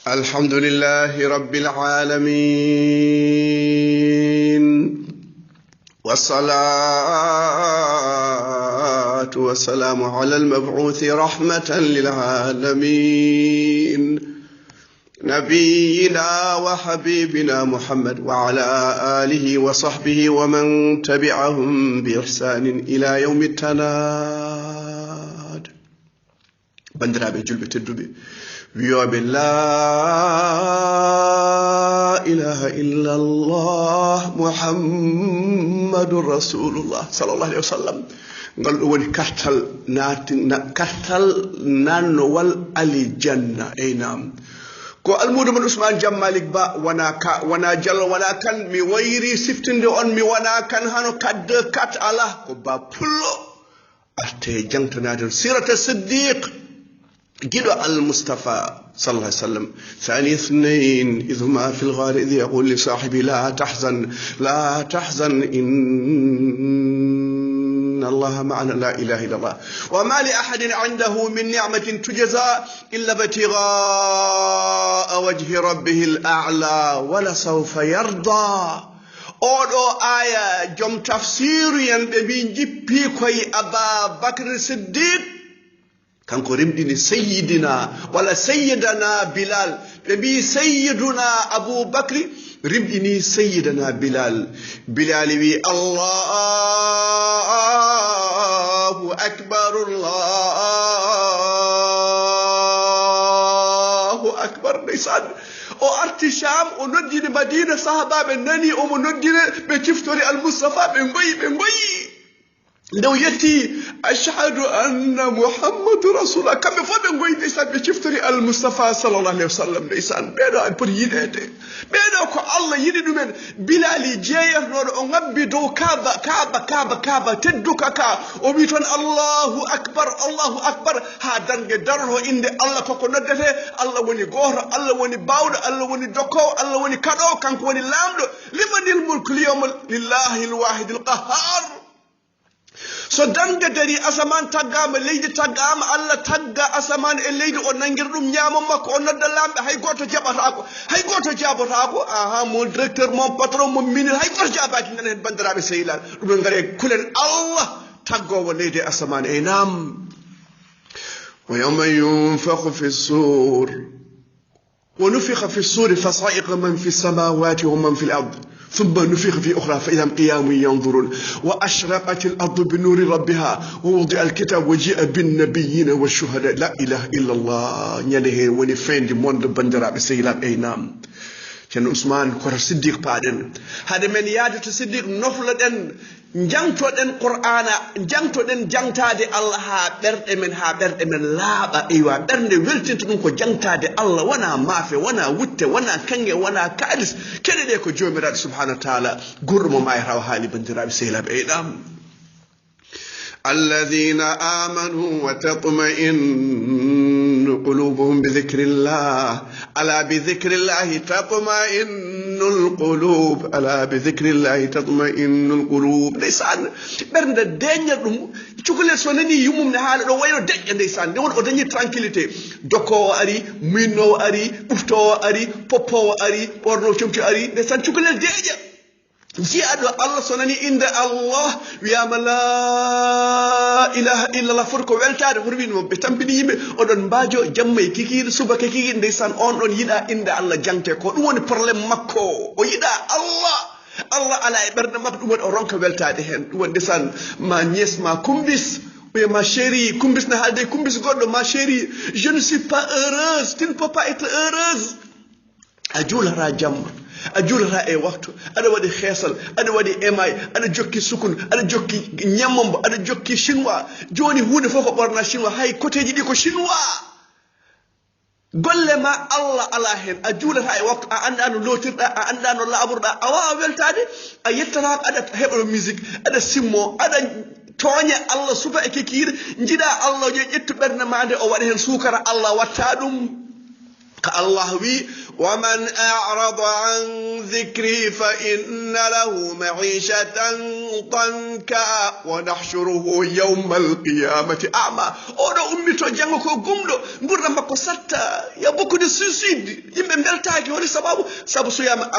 الحمد لله رب العالمين والصلاة والسلام على المبعوث رحمة للعالمين نبينا وحبيبنا محمد وعلى آله وصحبه ومن تبعهم بإحسان إلى يوم التناد بندرابي جلبة الدبي ويوب لا إله إلا الله محمد رسول الله صلى الله عليه وسلم قال وني كارتال كارتال نانوال الجنة أي نعم ko almudu man usman jammalik ba wana jall wana kan mi wayri siftinde on mi wana kan hano kadde kat ala ko ba pullo arte jangtanade sirata siddiq جدو المصطفى صلى الله عليه وسلم ثاني اثنين إذ هما في الغار إذ يقول لصاحبه لا تحزن إن الله معنا لا إله إلا الله وما لأحد عنده من نعمة تجزى إلا ابتغاء وجه ربه الأعلى ولسوف يرضى أودو آية جم تفسير ينبي جيبي كوي أبا بكر الصديق kanko rimdini sayyidina wala sayyidana bilal be sayyiduna abu bakri rimdini sayyidana bilal wi allahu akbar ndeysaan o arti sham o noddini madina sahabaɓe nani omo noddine ɓe ciftori almustafa ɓe ngoyi ndew yetti ashhadu anna muhammadu rasulullah kamɓe fof ɓe goyi ndeysan ɓe ciftori almustafa sallallahu alayhi wa sallam ndeysan ɓeɗo en poti yiɗede ɓeɗo ko allah yiɗi ɗumen bilali jeeyatnoɗo o ngabbi dow kaaba tedduka ka o wi toon allahu akbar ha dangue darno inde allah koko noddete allah woni goto allah woni bawɗo allah woni dokkowo allah woni kaɗowo kanko woni lamɗo limanil mulku lyawma lillahi lwahidi lqahar so danga dari asaman taggama leydi taggama allah tagga asaman e leydi o nangir ɗum ñaama makko o nodda lamɓe hay goto jaɓotako aha mon directeur mon patron mon ministre hay goto jaɓaki nana hen bandiraɓe sehilaɓe ɗum en gaari kulen allah taggowo leydi asaman e nam wa yawma yunfakhu fi sur ونفخ في الصور فصائق من في السماوات ومن في الأرض ثم نفخ في أخرى فإذا هم قيام ينظرون وأشرقت الأرض بنور ربها ووضع الكتاب وجيء بالنبيين والشهداء لا إله إلا الله ينهي ونفين دي موند بندرا بسيلاب أينام كان عثمان كور صديق بعدين هذا من يادة صديق نفلدن jangtoɗen qur'ana jangtoɗen jangtade allah ha ɓerɗe men laaɓa eywa ɓernde weltinta ɗum ko jangtade allah wona maafe wona wutte wona kange wona kaalis keɗe ɗe ko jomiraɗo subhanahu wa taala gurɗo mo mayataw haali bandiraɓe sehilaɓe eyɗam الذين آمنوا وتطمئن قلوبهم بذكر الله ألا بذكر الله تطمئن القلوب ألا بذكر الله تطمئن القلوب ليسان برند دنيا دum cukule so nani yumum ne haala do wayno dejje ndeysan de won o dañi tranquillité dokko ari minno ari bufto ari poppo ari borno chumti ari ndeysan cukule deje jiaɗo allah so nani inde allah wiyama la ilaha illallah foti ko weltade hoto wino ɓe tampini yimɓe oɗon mbajo jamma e kikiɗe subaka kikiɗe ndeysan on ɗon yiɗa inde allah jangte ko ɗum woni probléme makko o yiɗa allah ala e ɓerde makko ɗum woni o ronka weltade hen ɗum woni ndesan ma nies ma kumbis oye ma chérie kumbis ne haalde kumbis goɗɗo ma chérie je ne suis pas heureuse tu ne peux pas être heureuse a juulata jamma a juulata e waktu aɗa waɗi heesal aɗa waɗi émail aɗa jokki sukun aɗa jokki ñammambo aɗa jokki chinois joni hunde fof ko ɓorna chinois hay côtéji ɗi ko chinois golle ma allah ala hen a juulata e waktu a anda no lotirɗa a anda no laɓurɗa a wawa weltade a yettatako aɗa heɓa musique aɗa simmo aɗa tooña allah suba e kekiire jiiɗa allah yo ƴettu ɓernde ma nde o waɗa hen sukara allah watta ɗum ka allah wi ومن أعرض عن ذكري فإن له معيشة ضنكا ونحشره يوم القيامة أعمى أولا أمي تجانكو قمدو نقول مكو ستا يا بوكو دي سوسيد يمبي ملتاكي ولي سبب سيام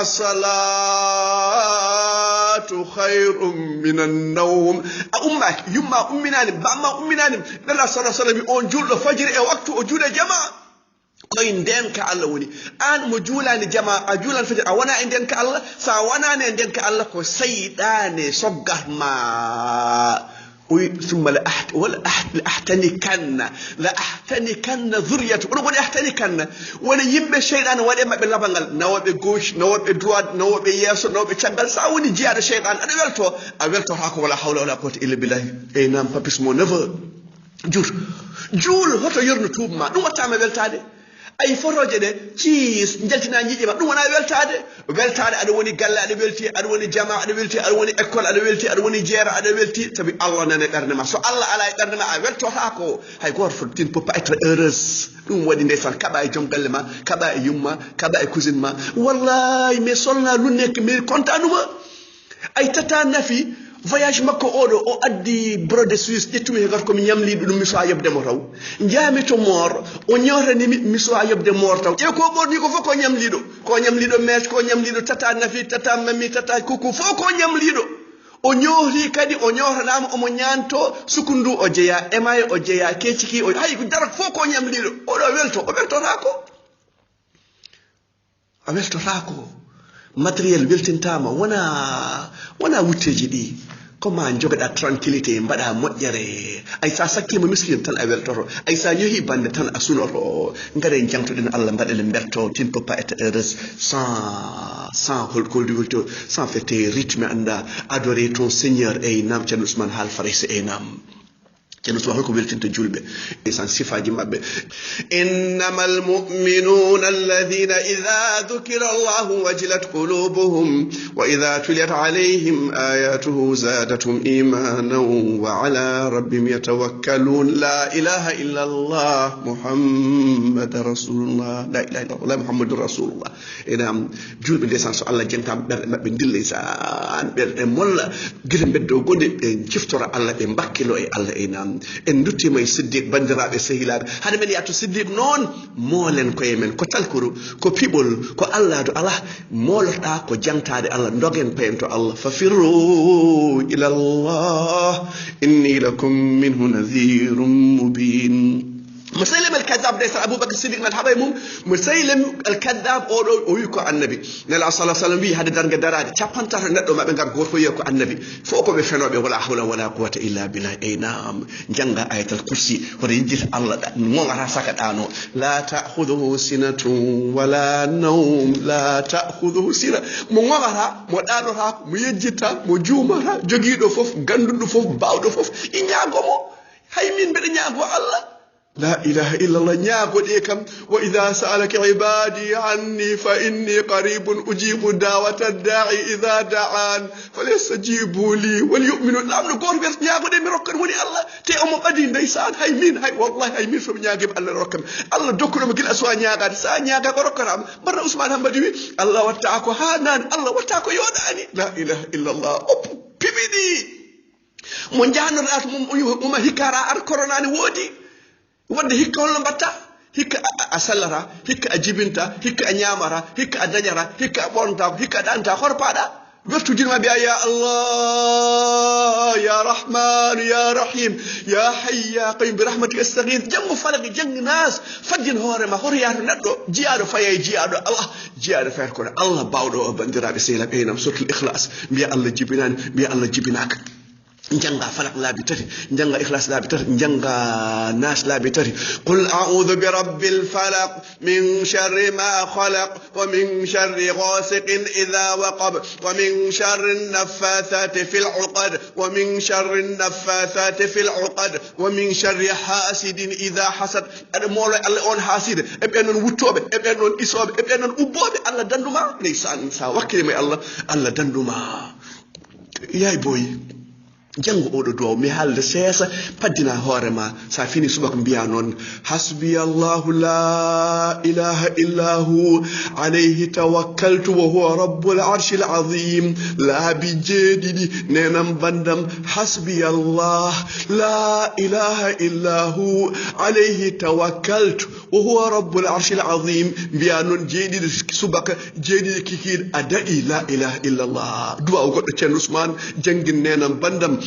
الصلاة خير من النوم أمك يما أمناني بأما أمناني نلا صلى الله عليه وسلم أنجول فجر وقت أجول جماعة koy ndenka Allah woni an mo julani jama a julan fajir a wana e ndenka Allah sa wana ne ndenka Allah ko saydane soggatma ثم لأحتنكن ذريته ونقول أحتنكن ولا يم الشيطان ولا ما باللبنغال نوبي غوش نوبي دواد نوبي ياسو نوبي تشغال ساوني جيار الشيطان أنا أولتو هاكو ولا حول ولا قوة إلا بالله أي نعم بابيس مو نيفر جول هوتو يرنو توب ما نو تاما weltade ay foroje de ciis jaltina ñiji ma dum wona weltade ado woni galle ado welti ado woni jama ado welti ado woni école ado welti ado woni jeera ado welti tabi Allah nane bernde ma so Allah ala bernde ma a welto ha ko hay goto fotin peut pas être heureuse dum wadi ndeysan kaba e jom galle ma kaba e yumma kaba e cousine ma wallahi me solna lu nek me contanuma ay tata nafi voyage makko odo o addi brode suisse ƴettumi he garko mi ñamliɗo ɗum mi sowa yobde mo taw jaami to mor o ñootani mi sowa yobde mor taw e ko ɓorni ko fof ko ñamliɗo mèche ko ñamliɗo tata nafi tata mami tata kuku fof ko ñamliɗo o ñooti kadi o ñootanama omo ñanto sukundu o jeeya emaye o jeeya keciki o hay darat fof ko ñamliɗo oɗo o weltotako matériel weltintama wona wutteji ɗi comment jogoɗa tranquillité mbaɗa moƴƴere ay sa sakkima miskine tan a weltoto ay sa yeehi bande tan a sunoto ngare jangtoɗen Allah mbaɗele berto tu ne peux pas être heureuse sans holkoldiwolto sans faire tes rythmes anda adorer ton Seigneur ey nam ceerno Ousmane Haal Farayse ey nam ceerno Ousmane holko weltinta julɓe e san sifaji mabɓe innama almuminuna alladina ida dhukira allahu wajilat qulubuhum wa ida tuliyat alayhim ayatuhu zadatum imanan wa ala rabbihim yatawakkalun la ilaha illa allah muhammadan rasulullah la ilaha illa allah muhammadur rasulullah enam julɓe ndesan so Allah jentama ɓerɗe mabɓe dilla san ɓerɗe molla guila beddo gonde ɓe jiftora Allah ɓe bakkilo e Allah enam en duttima e siddiq bandiraɓe sehilaɓe hade men yatto siddiq noon moolen koye men ko talkuru ko piɓol ko Allah do ala molotoɗa ko jangtade Allah dogen payen to Allah fafirru ila Allah inni lakum minhu nadhirun mubin مسيلم الكذاب ليس أبو بكر الصديق من حبايبهم مسيلم الكذاب أو يكو النبي نلا صلى الله عليه وسلم هذا درجة درجة شابان ترى ندو ما بينك غرفة يكو النبي فوقه بفنوا ولا حول ولا قوة إلا بالله أي نعم جنگا آية الكرسي ورجل الله مو راسك أنو لا تأخذه سنة ولا نوم لا تأخذه سنة مو غرا مو دارها مو يجتا مو جومها جوغيدو فوف غاندو فوف باودو فوف إنياغو مو هاي مين بدي نياغو الله لا إله إلا الله نياغو ديكم وإذا سألك عبادي عني فإني قريب أجيب دعوة الداعي إذا دعان فليستجيبوا لي وليؤمنوا لا من غور بير نياغو دي ميروكن وني الله تي أمو قدي نديسان هاي مين هاي والله هاي مين سو نياغيب الله روكم الله دوكو ما جيل أسوا نياغا سا نياغا ko rokkam barna Ousmane Hambadi wi Allah watta ko hanan Allah watta ko yodani la ilaha illa Allah pibidi mo jahannorat mum hikara ar corona ni wodi wonde hikka holno mbatta hikka a sallata hikka a jibinta hikka a ñamata hikka a dañata hikka a ɓornata hikka a ɗanta hoto paɗa wertudinma mbiya ya Allah ya rahman ya rahim ya hayy ya qayyum bi rahmatika astaghith janggo falaki janggo nas faddin hoorema hoto yato neɗɗo jiyaɗo faye jiyaɗo Allah jiyaɗo fayata kono Allah bawɗo o bandiraɓe sehilaɓe ɓeynam suratul ikhlas mbiya Allah jibinani mbiya Allah jibinaka جنگا فلق لا بتر جنگا إخلاص لا بتر جنگا ناس لا بتر قل أعوذ برب الفلق من شر ما خلق ومن شر غاسق إذا وقب ومن شر النفاثات في العقد ومن شر النفاثات في العقد ومن شر حاسد إذا حسد المولى الله أون حاسد أبينون وتوب أبينون إصاب أبينون أبوب الله دندما ليس أنسى وكلمة الله دندما يا بوي jango oɗo duwaw mi haalde seesa paddina hoorema sa fini subaka mbiya noon hasbi allahu la ilaha illa hu alayhi tawakkaltu wa huwa rabbul arshil azim laabi jeeɗiɗi nenam bandam hasbi allah la ilaha illa hu alayhi tawakkaltu wa huwa rabbul arshil azim mbiya noon jeeɗiɗi subaka jeeɗiɗi kikiɗe a daɗi la ilaha illa allah duwaw goɗɗo ceerno Ousmane jangin nenam bandam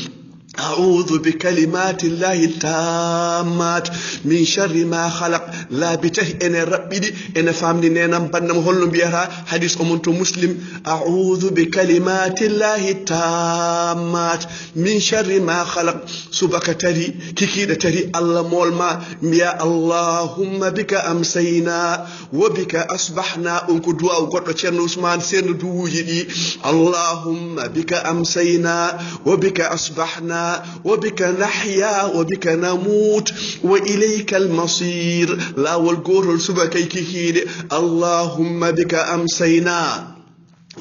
أعوذ بكلمات الله التامات من شر ما خلق لا بته إن ربي إن فامني نينام بنام هولم بيها حديث أمونتو مسلم أعوذ بكلمات الله التامات من شر ما خلق سبك تري كيكيد تري الله مولما يا اللهم بك أمسينا وبك أصبحنا أنكو دعاء وقت تشيرن عثمان سين دوجي اللهم بك أمسينا وبك أصبحنا وبك نحيا وبك نموت وإليك المصير لا والقول سبكيكي اللهم بك أمسينا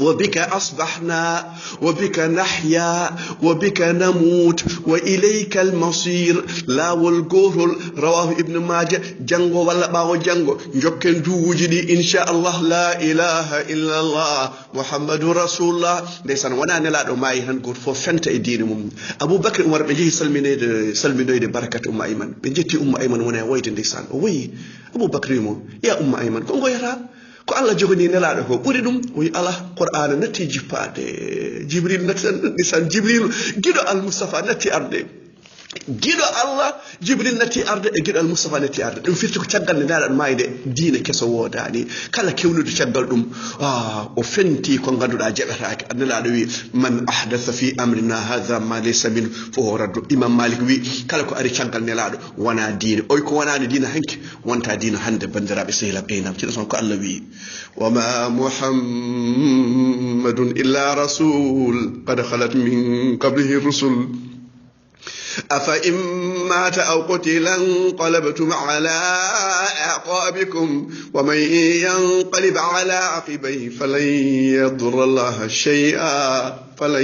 وبك أصبحنا وبك نحيا وبك نموت وإليك المصير لا والقول رواه ابن ماجه جنغو ولا باو جنغو نجوكن دوجدي إن شاء الله لا إله إلا الله محمد رسول الله ليسان وانا نلادو ماي هنقول فوفنت إدينهم أبو بكر عمر بيجي سلمي بركة أيمن بنجتي أيمن وانا ويت ليسان وي أبو بكر يا أيمن كونغو يرى ko Allah jogani nelaɗo ko ɓuri ɗum wi ala qur'ana natti jippade jibril nisan jibril giɗo al mustafa natti arde giɗo Allah jibril natti arde e giɗo al mustafa natti arde ɗum firti ko caggal nde nelaɗo mayde diine keso wodani kala kewnude caggal ɗum o fenti ko ganduɗa jaɓetake nelaɗo wi man ahdatha fi amrina hadha ma laysa min fo raddu imam malik wi kala ko ari caggal nelaɗo wona diine oy ko wonani diine hanki wonta diine hande bandiraɓe sehilab ɓeynam ciɗa son ko Allah wi وما محمد إلا رسول قد خلت من قبله الرسل أفإن مات أو قتل انقلبتم على أعقابكم ومن ينقلب على عقبيه فلن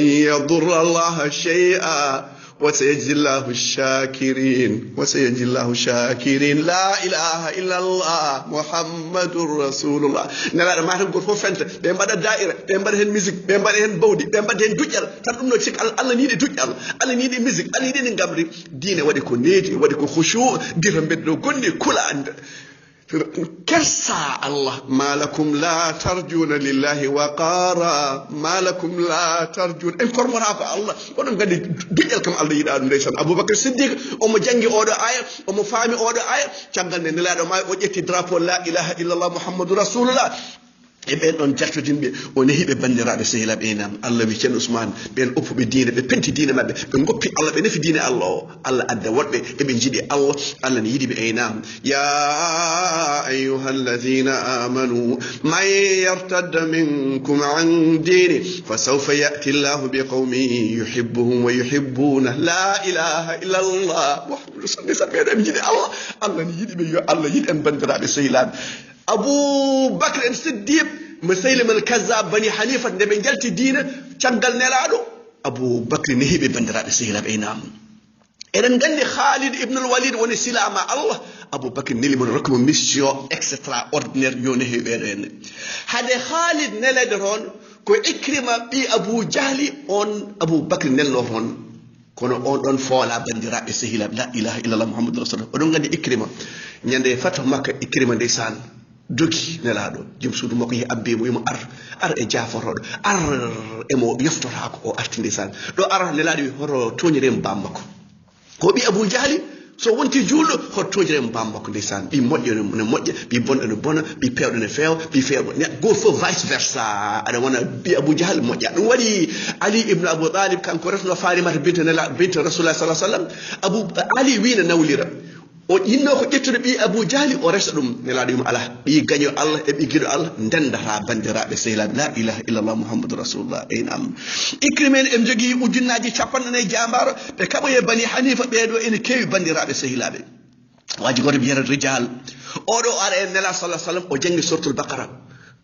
يضر الله شيئا وسيجزي الله الشاكرين لا إله إلا الله محمد رسول الله نلا ما تنقول فوفنت بمبدا دائرة بمبدا هن ميوزك بمبدا هن بودي بمبدا هن دوجال تدوم نو سيك الله نيدي دوجال الله نيدي ميوزك الله نيدي نغامري دين ودي كو نيتي ودي كو خشوع ديرم بدو غندي كولا اند كسا الله ما لكم لا ترجون لله وقارا ما لكم لا ترجون انكر مرافع الله ودون غادي دجال كم الله يدا نديسان ابو بكر الصديق اومو جانغي اودو ايه اومو فامي اودو ايه تيانغال ne nelaado ma o jetti drapeau la ilaha illallah muhammadur rasulullah e ɓen ɗon jartodinɓe o nehiɓe bandiraɓe sehilaɓe enam Allah wi ceerno Ousmane ɓen oppuɓe diine ɓe penti diine mabɓe ɓe goppi Allah ɓe nefi diine Allah o Allah adda woɗɓe eɓe jiiɗi Allah Allah ne yiɗiɓe enam ya أيها الذين آمنوا من يرتد منكم عن دينه فسوف يأتي الله بقوم يحبهم ويحبونه لا إله إلا الله محمد رسول الله الله يجيب الله يجيب بندرا بسيلان أبو بكر الصديق مسيلم الكذاب بني حنيفة نبي جلتي دين شغل نلادو أبو بكر نهيب بندرا بسيلان أينام إذن قال خالد ابن الوليد ونسيلا مع الله أبو بكر نيلي من ركم ميسيو اكسترا اوردينير يوني بيرن هذا خالد نلادرون كو إكرمة بي أبو جهل أون أبو بكر نلورون كونو أون فولا بندرا بسيلان لا إله إلا الله محمد رسول الله ودون قال إكرمة ñande fato makka ikrima ndeysan dogi nelaado jim suudu makko yi abbe mo ar e jaforodo ar e mo yoftora ko o arti ndeysan do ar nelaado wi horo toñirem bambako ko bi Abu Jahli so wonti juuldo ho toñirem bambako ndeysan bi modde ne modde bi bonde ne bona bi pewdo ne feew bi feew ne go fo vice versa ada wona bi Abu Jahli modja dum wadi Ali ibn Abu Talib kanko refno Farimata bint Rasulullah sallallahu alaihi wasallam Abu Ali wi na nawlira o yinno ko ƴettude ɓi Abu Jahli o resa ɗum nelaɗo yum ala ɓi gaño Allah e ɓi giɗo Allah ndendata bandiraɓe sehilaɓe la ilaha illallah muhammadou rasulullah einam Ikrimen en jogui ujunnaji 40 jambaro ɓe kaɓoye Bani Hanifa ɓeɗo ene kewi bandiraɓe sehilaɓe waji goto biyata rijal oɗo ara en nela sallah sallam o jangi sortul Baqara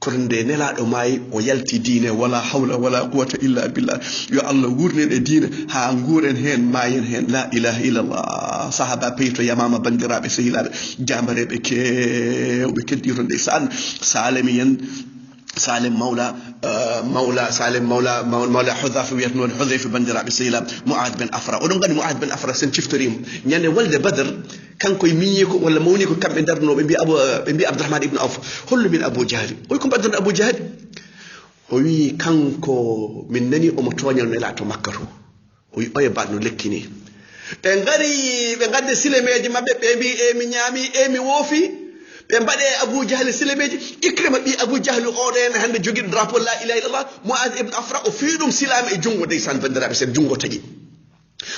kornde nelaɗo maayi o yalti diine wala hawla wala quwata illa billah yo Allah wurnen e diine ha nguuren hen maayen hen la ilaha illallah sahaba peyto yamama bandiraɓe sehilaɓe jambareɓe kewɓe keddito ndeysan salemi yen salim mawla hudhafa wiyatnoɗo hudhayfa bandiraɓe sehilaɓe Mu'adh ben Afra oɗon gandi Mu'adh ben Afra sen ciftorimo ñande walde Badr kanko e miñi ko walla mawni ko kamɓe darnoɓe mbi Abdourahmane ibn Awf hollu min Abou Jahli o wi ko mbaddon Abou Jahli o wi kanko min nani omo toñal nela to Makka to o wi oye baɗno lekkini ɓe ngari ɓe gadde silemeji mabɓe ɓe mbi mi ñaami mi woofi ɓe mbaɗe Abou Jahli silemeji Ikrima ɓi Abou Jahli oɗo hen hande joguiɗo drapeau la ilaha illallah Mu'adh ibn Afra o fi ɗum silama e jungo ndeysan bandiraɓe sen jungo tagui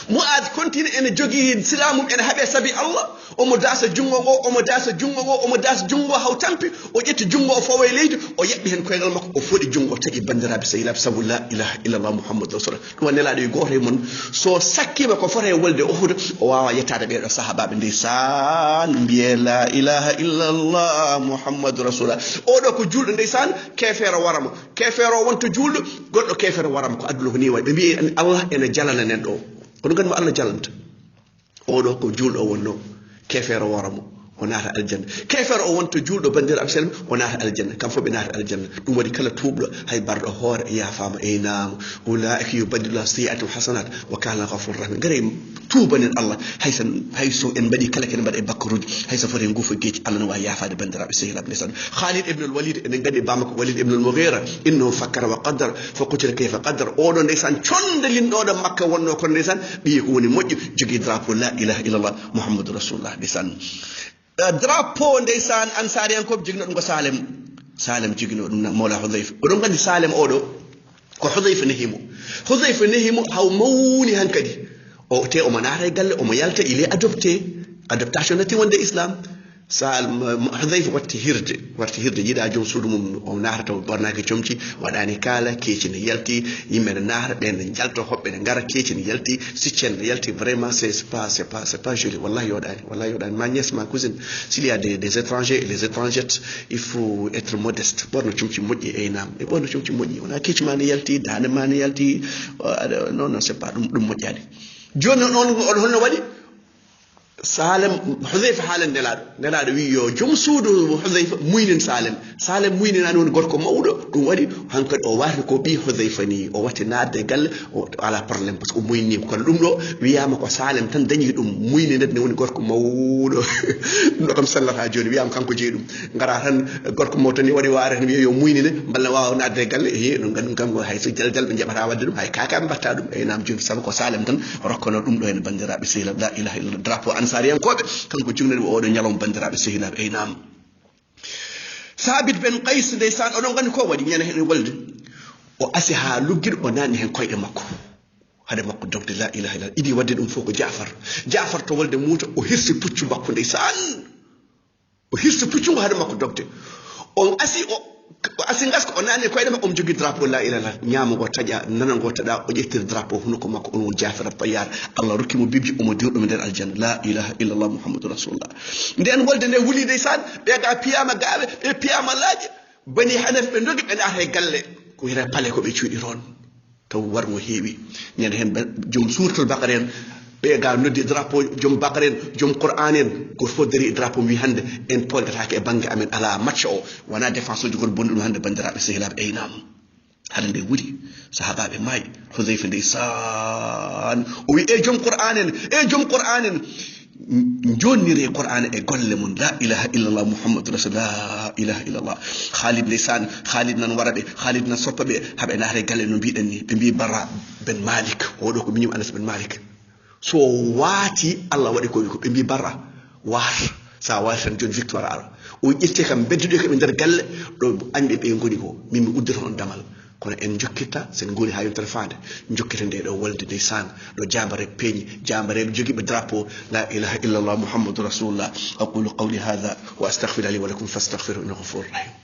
Mu'adh continue ene jogii silamum ene haɓe sabi Allah omo dasa jungo ngo omo dasa jungo haw tampi o ƴetti jungo o fawo e leydi o yaɓɓi hen koygal makko o foɗi jungo tagui bandiraɓe sehilaɓe sabu la ilaha illallah muhammadou rasulullah ɗum wa nelaɗo e goto e mon so sakkima ko fota e wolde Uhud o wawa yettade ɓeɗo sahabaɓe ndeysan mbiye la ilaha illallah muhammadou rasulullah oɗo ko julɗo ndeysan kefere waramo kefere o wonto julɗo goɗɗo kefere waramo ko aduna ko ni wayi ɓe mbi Allah ene jalana nen ɗo kono gandi mo Allah jalanta oɗo ko julɗo o wonno kefere waramo o naata aljanna kefere o wonto julɗo bandiraɓe selma o naata aljanna kam fof ɓe naata aljanna ɗum waɗi kala tuubɗo hay barɗo hoore e yafama nam ulaika yubaddilullahu sayyi'atihim hasanat wa kana ghafurur rahim gare tuubanen Allah hayso en mbaɗi kala kene mbaɗa e bakkaruji hayso foti en guufa gueji Allah no wawi yafade bandiraɓe sehilaɓe ndesan Khalid ibn al-Walid enen gandi bamako Walid ibn al-Mughira innahu fakkara wa qaddara fa qutila kayfa qaddara oɗo ndeysan condalinɗoɗo Makka wonno kono ndeysan ɓiyi ko woni moƴƴo jogui drapeau la ilaha illallah muhammadou rasulullah ndeysan drapeau ndeysan ansari en koɓe jogino ɗum ko Salem jogino ɗum mawla Hudhayfa oɗon gandi Salem oɗo ko Hudhayfa nehimo haw mawni hankadi o te omo naata e galle omo yalta il est adoptation natti wonde islam Hudhayfa watti hirde yiɗa joom suudu mum o naatata bornaki comci waɗani kala keeci ne yalti yimɓe ne naata ɓen ne jalto hoɓɓe ne ngara keeci ne yalti siccen ne yalti vraiment c'est pas joli wallahi yoɗani ma nièce ma cousine s'il y a des étrangers et les étrangères il faut être modeste ɓorno comci moƴƴi eynam e ɓorno comci moƴƴi wona keeci ma ne yalti dande ma ne yalti non c'est pas ɗum moƴƴani joni on holno waɗi Salem Hudhayfa haalan nelaɗo wi yo joom suudu Hudhayfa muynin Salem muyninani woni gorko mawɗo ɗum waɗi hankkadi o warti ko ɓi Hudhayfa ni o watti nadde e galle o ala probléme par ce que o muynima kono ɗum ɗo wiyama ko Salem tan dañi ɗum muyninede ne woni gorko mawɗo ɗum ɗo kam sallata joni wiyama kanko jeeyi ɗum gara tan gorko mawɗo tan ni waɗi waare tan wiya yo muynine mballa wawa nadde e galle ɗum gandi ɗum kam hayso jaljal ɓe jaɓata wadde ɗum hay kakaɓe mbatta ɗum nam joni saabu ko Salem tan rokkono ɗum ɗo ene bandiraɓe sehilaɓe la ilaha illallah drapeau ansariyankoɓe kanko jumnede oɗo ñalawma bandiraɓe sehilaɓe eynam Sabit ben Qays ndeysan oɗon gandi ko waɗi ñande hen wolde o asi ha luggiɗo o nanni hen koyɗe makko hade makko dogde la ilaha illallah idi wadde ɗum fof ko Jafar to wolde muuta o hirsi puccu makko ndeysan o hirsi puccu ngo hade makko dogde on asi gaska o nani koyɗe makko omo jogui drapeau la ilaha illallah ñaama ngo taƴa nana ngo taɗa o ƴettiri drapeau hunuko makko on woni Jafar Tayyar Allah rokkimo bibji omo dirɗum nder aljanna la ilaha illallah muhammadou rasulullah nden wolde nde wuli ndeysan ɓe ga piyama gaɓe ɓe piyama laaƴe bani Hanaf ɓe dogi ɓe naata e galle ko wiyete paale ko ɓe cuuɗi toon taw wargo heewi ñande hen joom suratul Baqara en ɓe ga noddi drapeau joom Baqara en joom Qur'an en goto fof dari e drapeau mbi hande en polgatake e banggue amen ala match o wona défense uji goto bonɗi ɗum hande bandiraɓe sehilaɓe eynam hade nde wuuri sahabaɓe maayi Hudhayfa ndeysan o wi e joom Qur'an en jonnire Qur'an e golle mum la ilaha illallah muhammadou rasul la ilaha illallah Khalid nan wara ɓe Khalid nan soppa ɓe haɓe naata e galle no mbiɗen ni ɓe mbi Bara ben Malik oɗo ko miñum Anas ben Malik so waati Allah waɗi ko ɓe mbi Bara waata sa waati tan joni victoire ara o ƴette kam bedduɗe koɓe nder galle ɗo anɓe ɓe goni ko min mi uddata on damal kono en jokkitta sen goni ha yontere fande jokkita nde ɗo wolde ndeysan ɗo jambare peeñi jambareɓe joguiɓe drapeau la ilaha illallah muhammadou rasulullah aqulu qawli hadha wa astaghfiru li wa lakum fastaghfiru innahu ghafurur rahim